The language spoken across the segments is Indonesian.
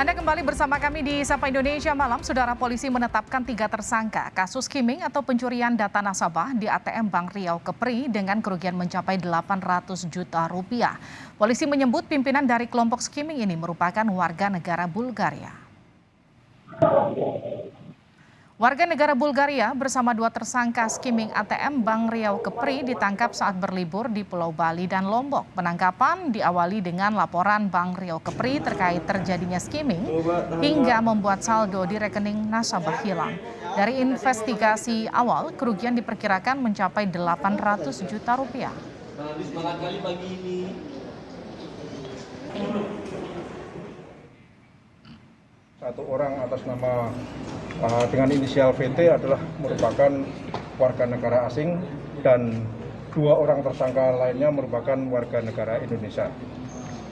Anda kembali bersama kami di Sapa Indonesia Malam. Saudara, polisi menetapkan 3 tersangka kasus skimming atau pencurian data nasabah di ATM Bank Riau Kepri dengan kerugian mencapai 800 juta rupiah. Polisi menyebut pimpinan dari kelompok skimming ini merupakan warga negara Bulgaria. Warga negara Bulgaria bersama 2 tersangka skimming ATM Bank Riau Kepri ditangkap saat berlibur di Pulau Bali dan Lombok. Penangkapan diawali dengan laporan Bank Riau Kepri terkait terjadinya skimming hingga membuat saldo di rekening nasabah hilang. Dari investigasi awal, kerugian diperkirakan mencapai 800 juta rupiah. Satu orang atas nama dengan inisial VT adalah merupakan warga negara asing dan 2 orang tersangka lainnya merupakan warga negara Indonesia.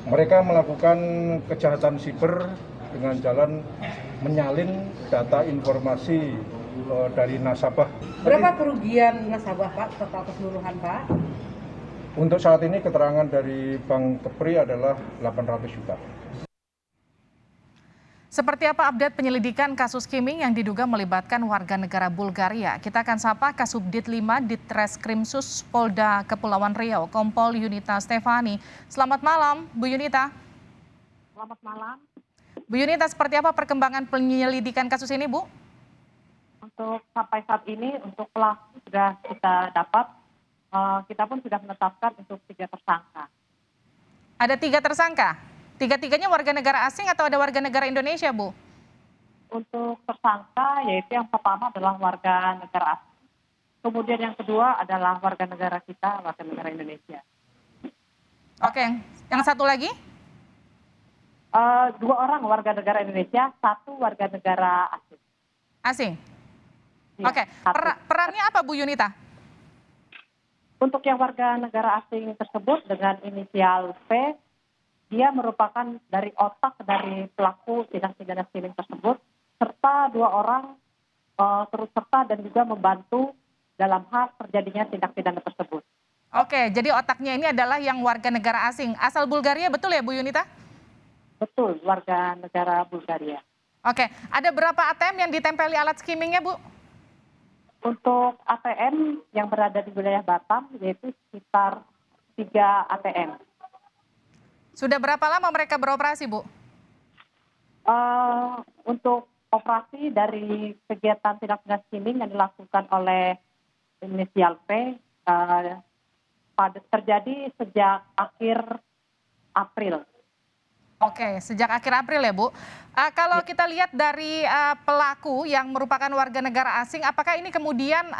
Mereka melakukan kejahatan siber dengan jalan menyalin data informasi dari nasabah. Berapa kerugian nasabah, Pak, total keseluruhan, Pak? Untuk saat ini keterangan dari Bank Kepri adalah 800 juta. Seperti apa update penyelidikan kasus skimming yang diduga melibatkan warga negara Bulgaria? Kita akan sapa Kasubdit 5 Ditreskrimsus Polda Kepulauan Riau, Kompol Yunita Stefani. Selamat malam, Bu Yunita. Selamat malam. Bu Yunita, seperti apa perkembangan penyelidikan kasus ini, Bu? Untuk sampai saat ini, untuk pelaku sudah kita dapat, kita pun sudah menetapkan untuk 3 tersangka. Ada 3 tersangka? Tiga-tiganya warga negara asing atau ada warga negara Indonesia, Bu? Untuk tersangka, yaitu yang pertama adalah warga negara asing. Kemudian yang kedua adalah warga negara kita, warga negara Indonesia. Oke, yang satu lagi? 2 orang warga negara Indonesia, 1 warga negara asing. Asing? Ya, Oke, 1. perannya apa, Bu Yunita? Untuk yang warga negara asing tersebut dengan inisial P, dia merupakan dari otak dari pelaku tindak pidana skimming tersebut, serta 2 orang turut serta dan juga membantu dalam hal terjadinya tindak pidana tersebut. Oke, jadi otaknya ini adalah yang warga negara asing. Asal Bulgaria, betul ya, Bu Yunita? Betul, warga negara Bulgaria. Oke, ada berapa ATM yang ditempeli alat skimmingnya, Bu? Untuk ATM yang berada di wilayah Batam, yaitu sekitar 3 ATM. Sudah berapa lama mereka beroperasi, Bu? Untuk operasi dari kegiatan tindak pidana skimming yang dilakukan oleh inisial P terjadi sejak akhir April. Oke, sejak akhir April ya, Bu. Kalau kita lihat dari pelaku yang merupakan warga negara asing, apakah ini kemudian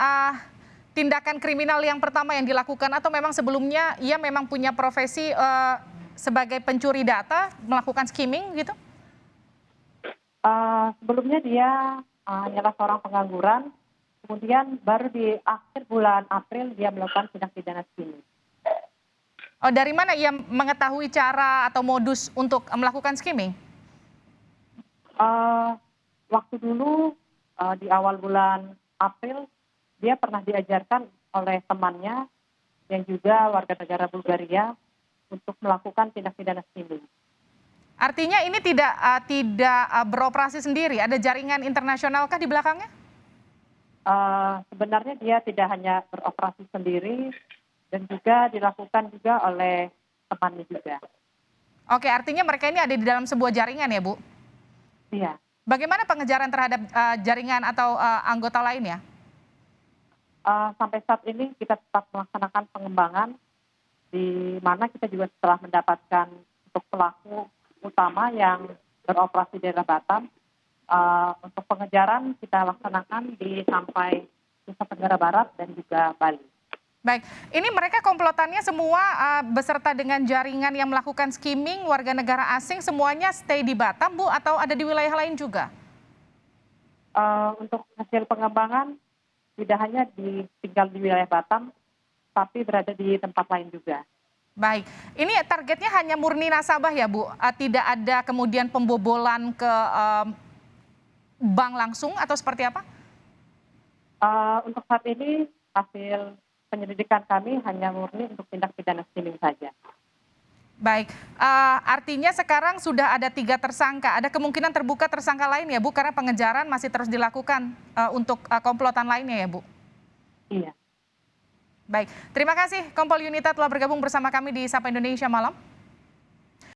tindakan kriminal yang pertama yang dilakukan atau memang sebelumnya ia memang punya profesi sebagai pencuri data, melakukan skimming gitu? Sebelumnya dia hanyalah seorang pengangguran, kemudian baru di akhir bulan April dia melakukan tindak pidana skimming. Oh, dari mana ia mengetahui cara atau modus untuk melakukan skimming? Waktu dulu di awal bulan April, dia pernah diajarkan oleh temannya yang juga warga negara Bulgaria untuk melakukan tindak pidana skimming. Artinya ini tidak beroperasi sendiri, ada jaringan internasionalkah di belakangnya? Sebenarnya dia tidak hanya beroperasi sendiri dan juga dilakukan juga oleh temannya juga. Oke, artinya mereka ini ada di dalam sebuah jaringan ya, Bu? Iya. Bagaimana pengejaran terhadap jaringan atau anggota lainnya? Sampai saat ini kita tetap melaksanakan pengembangan, di mana kita juga setelah mendapatkan untuk pelaku utama yang beroperasi di daerah Batam, untuk pengejaran kita laksanakan sampai Nusa Tenggara Barat dan juga Bali. Baik, ini mereka komplotannya semua beserta dengan jaringan yang melakukan skimming warga negara asing semuanya stay di Batam, Bu, atau ada di wilayah lain juga? Untuk hasil pengembangan tidak hanya tinggal di wilayah Batam, tapi berada di tempat lain juga. Baik, ini targetnya hanya murni nasabah ya, Bu? Tidak ada kemudian pembobolan ke bank langsung atau seperti apa? Untuk saat ini hasil penyelidikan kami hanya murni untuk tindak pidana skimming saja. Baik, artinya sekarang sudah ada 3 tersangka. Ada kemungkinan terbuka tersangka lain ya Bu, karena pengejaran masih terus dilakukan untuk komplotan lainnya ya Bu? Iya. Baik, terima kasih Kompol Yunita telah bergabung bersama kami di Sapa Indonesia Malam.